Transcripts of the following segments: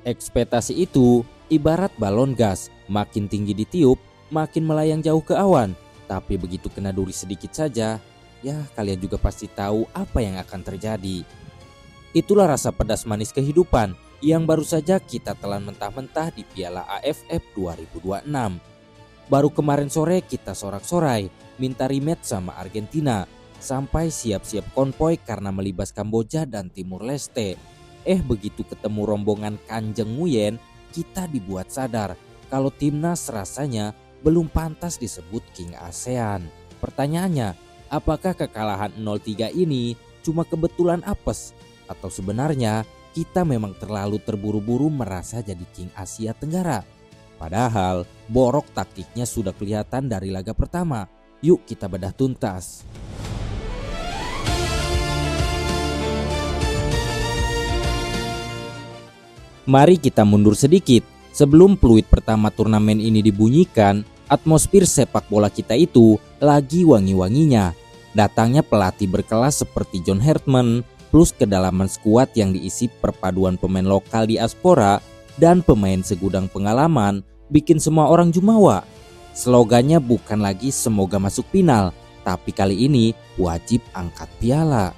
Ekspektasi itu ibarat balon gas, makin tinggi ditiup, makin melayang jauh ke awan. Tapi begitu kena duri sedikit saja, ya kalian juga pasti tahu apa yang akan terjadi. Itulah rasa pedas manis kehidupan yang baru saja kita telan mentah-mentah di Piala AFF 2026. Baru kemarin sore kita sorak-sorai minta rematch sama Argentina, sampai siap-siap konvoy karena melibas Kamboja dan Timur Leste. Begitu ketemu rombongan Kanjeng Nguyen, kita dibuat sadar kalau timnas rasanya belum pantas disebut King ASEAN. Pertanyaannya, apakah kekalahan 0-3 ini cuma kebetulan apes? Atau sebenarnya kita memang terlalu terburu-buru merasa jadi King Asia Tenggara? Padahal borok taktiknya sudah kelihatan dari laga pertama. Yuk kita bedah tuntas. Mari kita mundur sedikit. Sebelum peluit pertama turnamen ini dibunyikan, atmosfer sepak bola kita itu lagi wangi-wanginya. Datangnya pelatih berkelas seperti John Hartman, plus kedalaman skuad yang diisi perpaduan pemain lokal diaspora dan pemain segudang pengalaman, bikin semua orang jumawa. Slogannya bukan lagi semoga masuk final, tapi kali ini wajib angkat piala.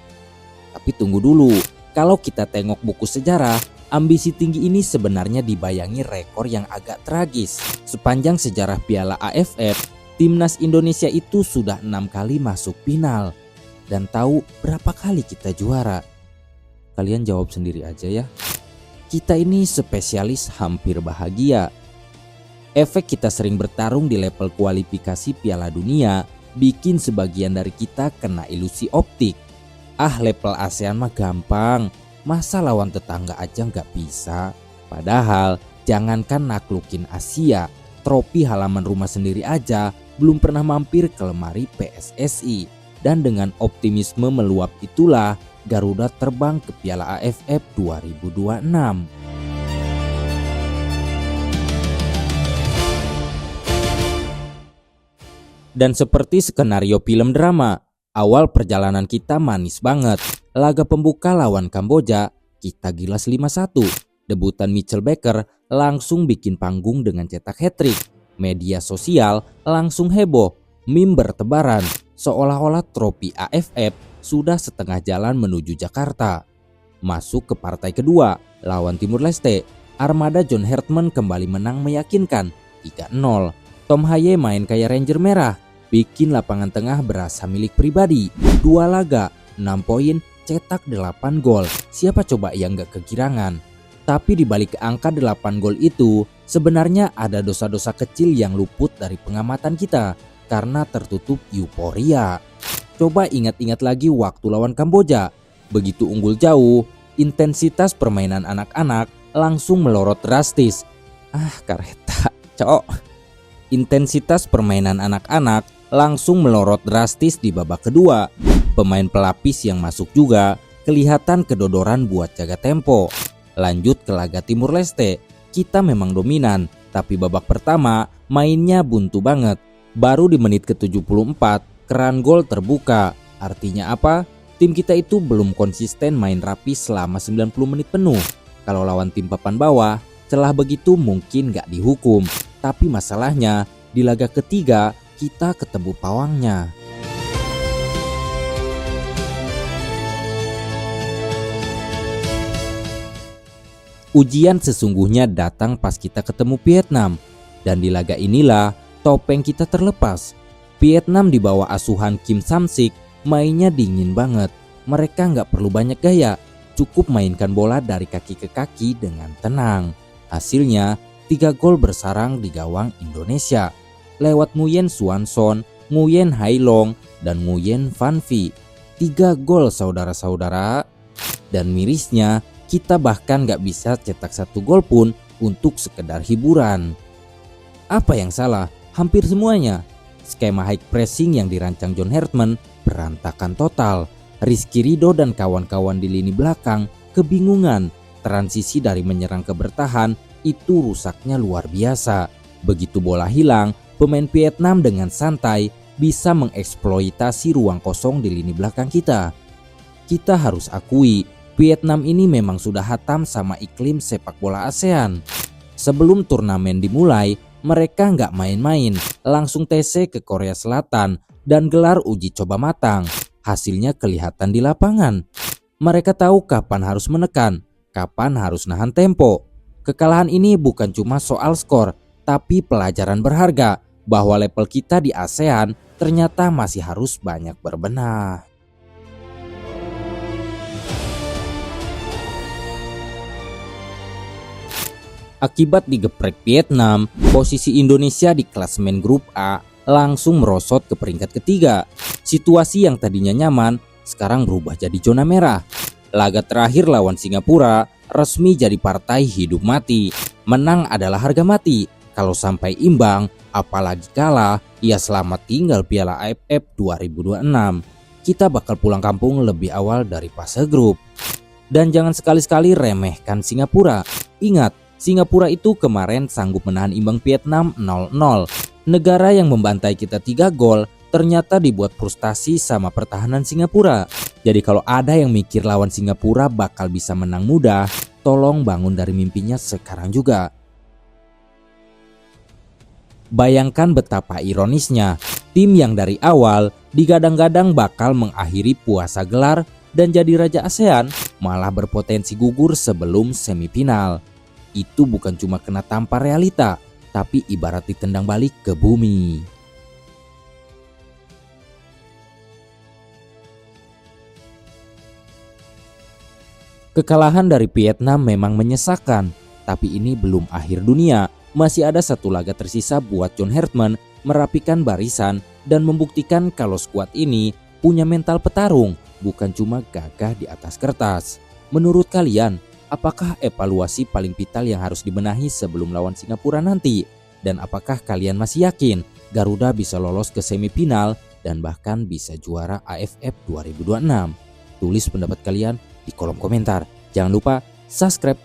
Tapi tunggu dulu, kalau kita tengok buku sejarah, ambisi tinggi ini sebenarnya dibayangi rekor yang agak tragis. Sepanjang sejarah Piala AFF, timnas Indonesia itu sudah 6 kali masuk final. Dan tahu berapa kali kita juara? Kalian jawab sendiri aja ya. Kita ini spesialis hampir bahagia. Efek kita sering bertarung di level kualifikasi Piala Dunia bikin sebagian dari kita kena ilusi optik. Level ASEAN mah gampang. Masa lawan tetangga aja nggak bisa? Padahal jangankan naklukin Asia, trofi halaman rumah sendiri aja belum pernah mampir ke lemari PSSI. Dan dengan optimisme meluap itulah Garuda terbang ke Piala AFF 2026. Dan seperti skenario film drama, awal perjalanan kita manis banget. Laga pembuka lawan Kamboja, kita gilas 5-1. Debutan Mitchell Baker langsung bikin panggung dengan cetak hat-trick. Media sosial langsung heboh, meme bertebaran, seolah-olah trofi AFF sudah setengah jalan menuju Jakarta. Masuk ke partai kedua, lawan Timur Leste, armada John Hartman kembali menang meyakinkan 3-0. Tom Haye main kayak Ranger Merah, bikin lapangan tengah berasa milik pribadi. 2 laga, 6 poin, cetak 8 gol. Siapa coba yang gak kegirangan? Tapi di balik angka 8 gol itu, sebenarnya ada dosa-dosa kecil yang luput dari pengamatan kita karena tertutup euforia. Coba ingat-ingat lagi waktu lawan Kamboja. Begitu unggul jauh, intensitas permainan anak-anak langsung melorot drastis. Kareta, cok. Intensitas permainan anak-anak langsung melorot drastis di babak kedua. Pemain pelapis yang masuk juga kelihatan kedodoran buat jaga tempo. Lanjut ke laga Timur Leste, kita memang dominan, tapi babak pertama mainnya buntu banget. Baru di menit ke-74, keran gol terbuka. Artinya apa? Tim kita itu belum konsisten main rapi selama 90 menit penuh. Kalau lawan tim papan bawah, celah begitu mungkin gak dihukum. Tapi masalahnya, di laga ketiga kita ketemu pawangnya. Ujian sesungguhnya datang pas kita ketemu Vietnam. Dan di laga inilah topeng kita terlepas. Vietnam di bawah asuhan Kim Sam-sik mainnya dingin banget. Mereka nggak perlu banyak gaya, cukup mainkan bola dari kaki ke kaki dengan tenang. Hasilnya 3 gol bersarang di gawang Indonesia lewat Nguyen Xuan Son, Nguyen Hai Long, dan Nguyen Van Phi. 3 gol saudara-saudara. Dan mirisnya kita bahkan gak bisa cetak 1 gol pun untuk sekedar hiburan. Apa yang salah? Hampir semuanya. Skema high pressing yang dirancang John Hartman berantakan total. Rizky Ridho dan kawan-kawan di lini belakang kebingungan. Transisi dari menyerang ke bertahan itu rusaknya luar biasa. Begitu bola hilang, pemain Vietnam dengan santai bisa mengeksploitasi ruang kosong di lini belakang kita. Kita harus akui, Vietnam ini memang sudah hatam sama iklim sepak bola ASEAN. Sebelum turnamen dimulai, mereka nggak main-main, langsung TC ke Korea Selatan dan gelar uji coba matang. Hasilnya kelihatan di lapangan. Mereka tahu kapan harus menekan, kapan harus nahan tempo. Kekalahan ini bukan cuma soal skor, tapi pelajaran berharga bahwa level kita di ASEAN ternyata masih harus banyak berbenah. Akibat digeprek Vietnam, posisi Indonesia di klasemen grup A langsung merosot ke peringkat ketiga. Situasi yang tadinya nyaman sekarang berubah jadi zona merah. Laga terakhir lawan Singapura resmi jadi partai hidup mati. Menang adalah harga mati. Kalau sampai imbang, apalagi kalah, ya selamat tinggal Piala AFF 2026. Kita bakal pulang kampung lebih awal dari fase grup. Dan jangan sekali-sekali remehkan Singapura. Ingat, Singapura itu kemarin sanggup menahan imbang Vietnam 0-0. Negara yang membantai kita 3 gol ternyata dibuat frustasi sama pertahanan Singapura. Jadi kalau ada yang mikir lawan Singapura bakal bisa menang mudah, tolong bangun dari mimpinya sekarang juga. Bayangkan betapa ironisnya, tim yang dari awal digadang-gadang bakal mengakhiri puasa gelar dan jadi raja ASEAN malah berpotensi gugur sebelum semifinal. Itu bukan cuma kena tampar realita, tapi ibarat ditendang balik ke bumi. Kekalahan dari Vietnam memang menyesakan, tapi ini belum akhir dunia. Masih ada satu laga tersisa buat John Hartman merapikan barisan dan membuktikan kalau skuad ini punya mental petarung, bukan cuma gagah di atas kertas. Menurut kalian, apakah evaluasi paling vital yang harus dibenahi sebelum lawan Singapura nanti? Dan apakah kalian masih yakin Garuda bisa lolos ke semifinal dan bahkan bisa juara AFF 2026? Tulis pendapat kalian di kolom komentar. Jangan lupa subscribe